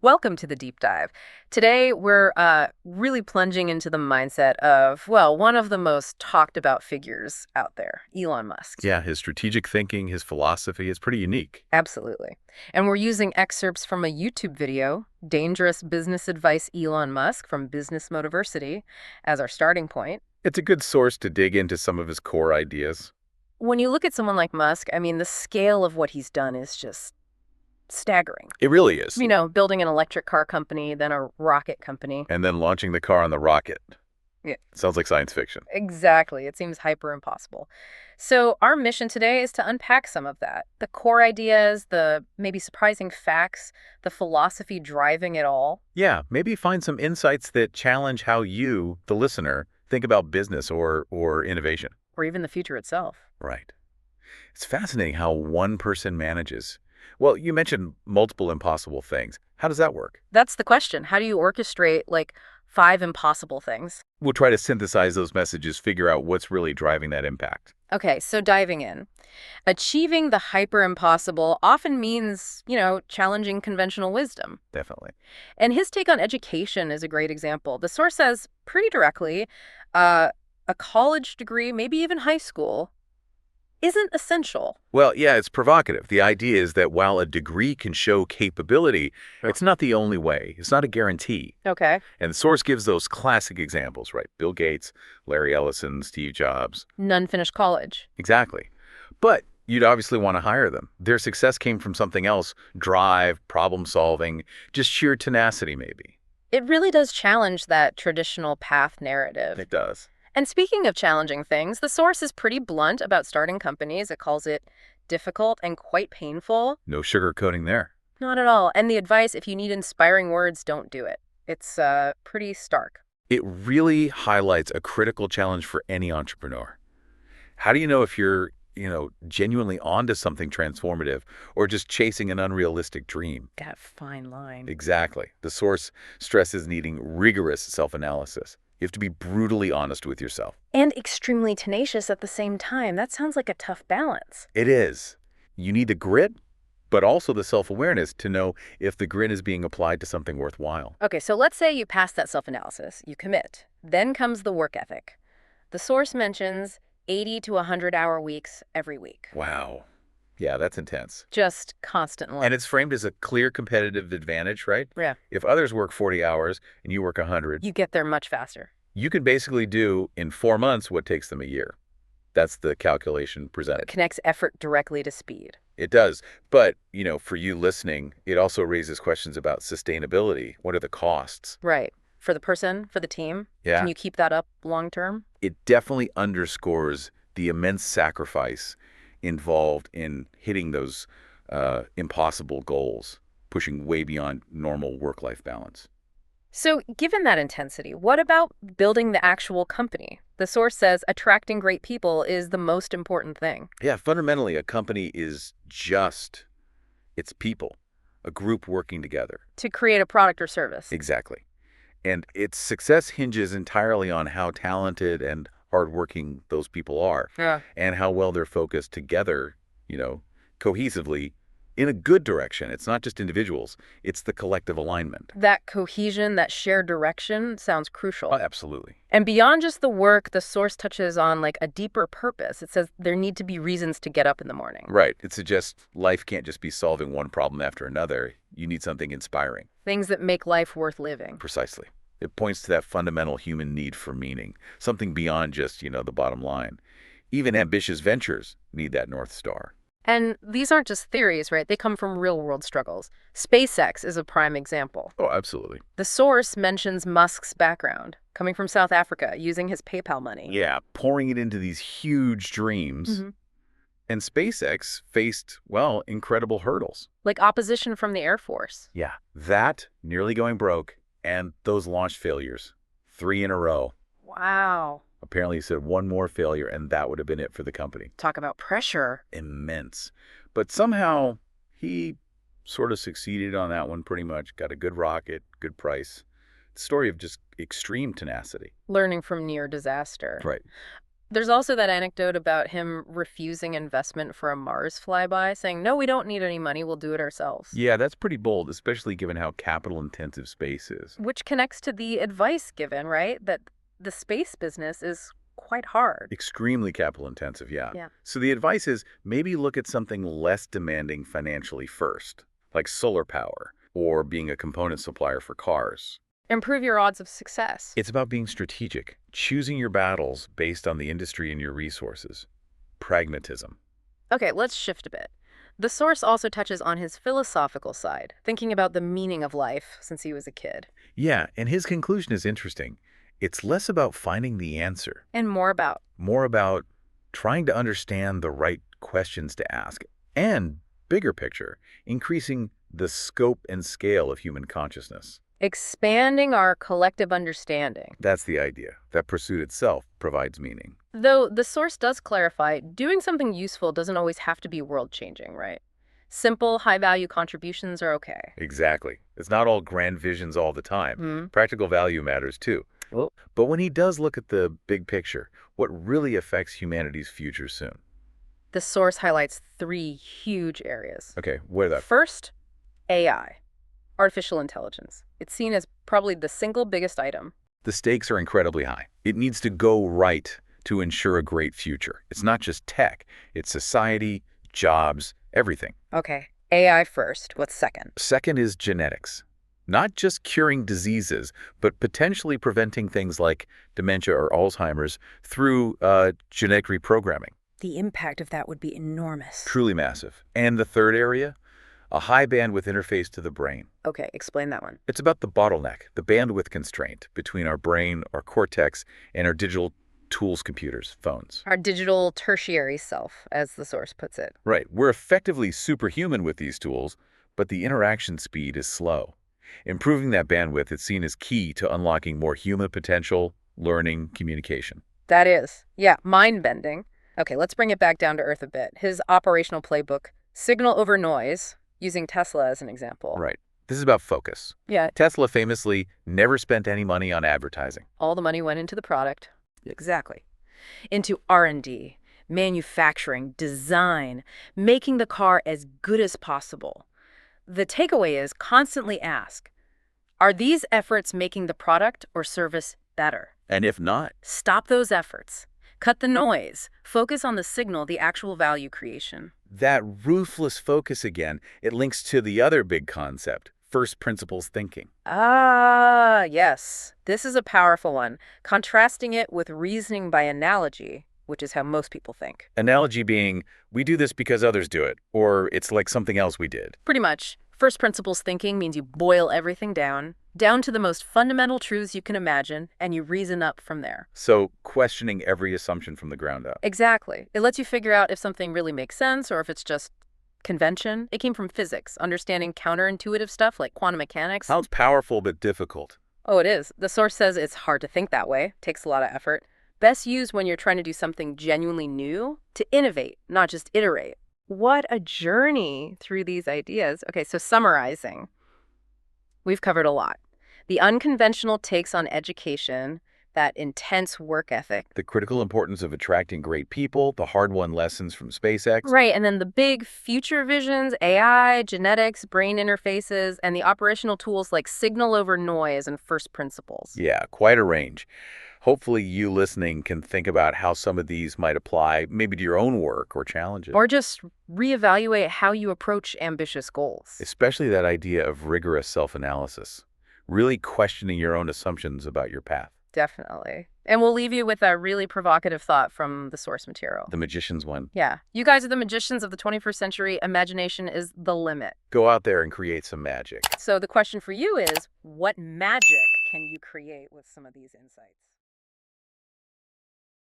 Welcome to the deep dive. Today, we're really plunging into the mindset of, well, one of the most talked about figures out there, Elon Musk. Yeah, his strategic thinking, his philosophy is pretty unique. Absolutely. And we're using excerpts from a YouTube video, Dangerous Business Advice Elon Musk from Business Motiversity, as our starting point. It's a good source to dig into some of his core ideas. When you look at someone like Musk, I mean, the scale of what he's done is just staggering. It really is. Building an electric car company, then a rocket company. And then launching the car on the rocket. Yeah. Sounds like science fiction. Exactly. It seems hyper impossible. So our mission today is to unpack some of that. The core ideas, the maybe surprising facts, the philosophy driving it all. Yeah, maybe find some insights that challenge how you, the listener, think about business or innovation. Or even the future itself. Right. It's fascinating how one person manages. Well, you mentioned multiple impossible things. How does that work? That's the question. How do you orchestrate like 5 impossible things? We'll try to synthesize those messages, figure out what's really driving that impact. Okay, so diving in. Achieving the hyper impossible often means, challenging conventional wisdom. Definitely. And his take on education is a great example. The source says pretty directly, a college degree, maybe even high school, isn't essential. Well, yeah, it's provocative. The idea is that while a degree can show capability, it's not the only way. It's not a guarantee. Okay. And the source gives those classic examples, right? Bill Gates, Larry Ellison, Steve Jobs. None finished college. Exactly. But you'd obviously want to hire them. Their success came from something else, drive, problem solving, just sheer tenacity maybe. It really does challenge that traditional path narrative. It does. And speaking of challenging things, the source is pretty blunt about starting companies. It calls it difficult and quite painful. No sugarcoating there. Not at all. And the advice, if you need inspiring words, don't do it. It's pretty stark. It really highlights a critical challenge for any entrepreneur. How do you know if you're, genuinely onto something transformative or just chasing an unrealistic dream? That fine line. Exactly. The source stresses needing rigorous self-analysis. You have to be brutally honest with yourself. And extremely tenacious at the same time. That sounds like a tough balance. It is. You need the grit, but also the self-awareness to know if the grit is being applied to something worthwhile. Okay, so let's say you pass that self-analysis, you commit. Then comes the work ethic. The source mentions 80 to 100-hour weeks every week. Wow. Yeah, that's intense. Just constantly. And it's framed as a clear competitive advantage, right? Yeah. If others work 40 hours and you work 100, You get there much faster. you can basically do in 4 months what takes them a year. That's the calculation It presented. connects effort directly to speed. It does. But, for you listening, it also raises questions about sustainability. What are the costs? Right. For the person, for the team. Yeah. Can you keep that up long term? It definitely underscores the immense sacrifice involved in hitting those impossible goals, pushing way beyond normal work-life balance. So, given that intensity, what about building the actual company? The source says attracting great people is the most important thing. Yeah, fundamentally, a company is just its people, a group working together. To create a product or service. Exactly. And its success hinges entirely on how talented and hardworking those people are Yeah. and how well they're focused together, cohesively in a good direction. It's not just individuals, it's the collective alignment. That cohesion, that shared direction sounds crucial. Oh, absolutely. And beyond just the work, the source touches on like a deeper purpose. It says there need to be reasons to get up in the morning. Right. It suggests life can't just be solving one problem after another. You need something inspiring. Things that make life worth living. Precisely. It points to that fundamental human need for meaning, something beyond just, the bottom line. Even ambitious ventures need that North Star. And these aren't just theories, right? They come from real-world struggles. SpaceX is a prime example. Oh, absolutely. The source mentions Musk's background, coming from South Africa, using his PayPal money. Yeah, pouring it into these huge dreams. Mhm. And SpaceX faced, incredible hurdles. Like opposition from the Air Force. Yeah, that, nearly going broke, and those launch failures. 3 in a row. Wow. Apparently he said one more failure, and that would have been it for the company. Talk about pressure. Immense. But somehow he sort of succeeded on that one pretty much. Got a good rocket, good price. The story of just extreme tenacity. Learning from near disaster. Right. There's also that anecdote about him refusing investment for a Mars flyby, saying, no, we don't need any money, we'll do it ourselves. Yeah, that's pretty bold, especially given how capital-intensive space is. Which connects to the advice given, right? That the space business is quite hard. Extremely capital-intensive, yeah. Yeah. So the advice is maybe look at something less demanding financially first, like solar power or being a component supplier for cars. Improve your odds of success. It's about being strategic, choosing your battles based on the industry and your resources. Pragmatism. Okay, let's shift a bit. The source also touches on his philosophical side, thinking about the meaning of life since he was a kid. Yeah, and his conclusion is interesting. It's less about finding the answer, And more about trying to understand the right questions to ask, and, bigger picture, increasing the scope and scale of human consciousness. expanding our collective understanding. That's the idea. That pursuit itself provides meaning. Though the source does clarify, doing something useful doesn't always have to be world-changing, right? Simple, high-value contributions are okay. Exactly. It's not all grand visions all the time. Hmm. Practical value matters too. Oh. But when he does look at the big picture, what really affects humanity's future soon? The source highlights three huge areas. Okay, what are that? First, AI, artificial intelligence. It's seen as probably the single biggest item. The stakes are incredibly high. It needs to go right to ensure a great future. It's not just tech. It's society, jobs, everything. Okay, AI first. What's second? Second is genetics. Not just curing diseases, but potentially preventing things like dementia or Alzheimer's through genetic reprogramming. The impact of that would be enormous. Truly massive. And the third area? A high bandwidth interface to the brain. Okay, explain that one. It's about the bottleneck, the bandwidth constraint between our brain, our cortex, and our digital tools, computers, phones. Our digital tertiary self, as the source puts it. Right. We're effectively superhuman with these tools, but the interaction speed is slow. Improving that bandwidth is seen as key to unlocking more human potential, learning, communication. That is. Yeah, mind-bending. Okay, let's bring it back down to earth a bit. His operational playbook, signal over noise, using Tesla as an example. Right. This is about focus. Yeah, Tesla famously never spent any money on advertising. all the money went into the product. Exactly. Into R&D, manufacturing, design, making the car as good as possible. The takeaway is constantly ask, are these efforts making the product or service better? And if not, Stop those efforts. Cut the noise. Focus on the signal, the actual value creation. that ruthless focus again, it links to the other big concept, first principles thinking. Ah, yes. This is a powerful one. Contrasting it with reasoning by analogy, which is how most people think. Analogy being, we do this because others do it, or it's like something else we did. Pretty much. First principles thinking means you boil everything down to the most fundamental truths you can imagine, and you reason up from there. So questioning every assumption from the ground up. Exactly. It lets you figure out if something really makes sense or if it's just convention. It came from physics, understanding counterintuitive stuff like quantum mechanics. Sounds powerful but difficult. Oh, it is. The source says it's hard to think that way. Takes a lot of effort. Best used when you're trying to do something genuinely new, to innovate, not just iterate. What a journey through these ideas. Okay, so summarizing. We've covered a lot. The unconventional takes on education, that intense work ethic. The critical importance of attracting great people, the hard-won lessons from SpaceX. Right, and then the big future visions, AI, genetics, brain interfaces, and the operational tools like signal over noise and first principles. Yeah, quite a range. Hopefully you listening can think about how some of these might apply maybe to your own work or challenges. Or just reevaluate how you approach ambitious goals. Especially that idea of rigorous self-analysis. Really questioning your own assumptions about your path. Definitely. And we'll leave you with a really provocative thought from the source material. The magician's one. Yeah. You guys are the magicians of the 21st century. Imagination is the limit. Go out there and create some magic. So the question for you is, what magic can you create with some of these insights?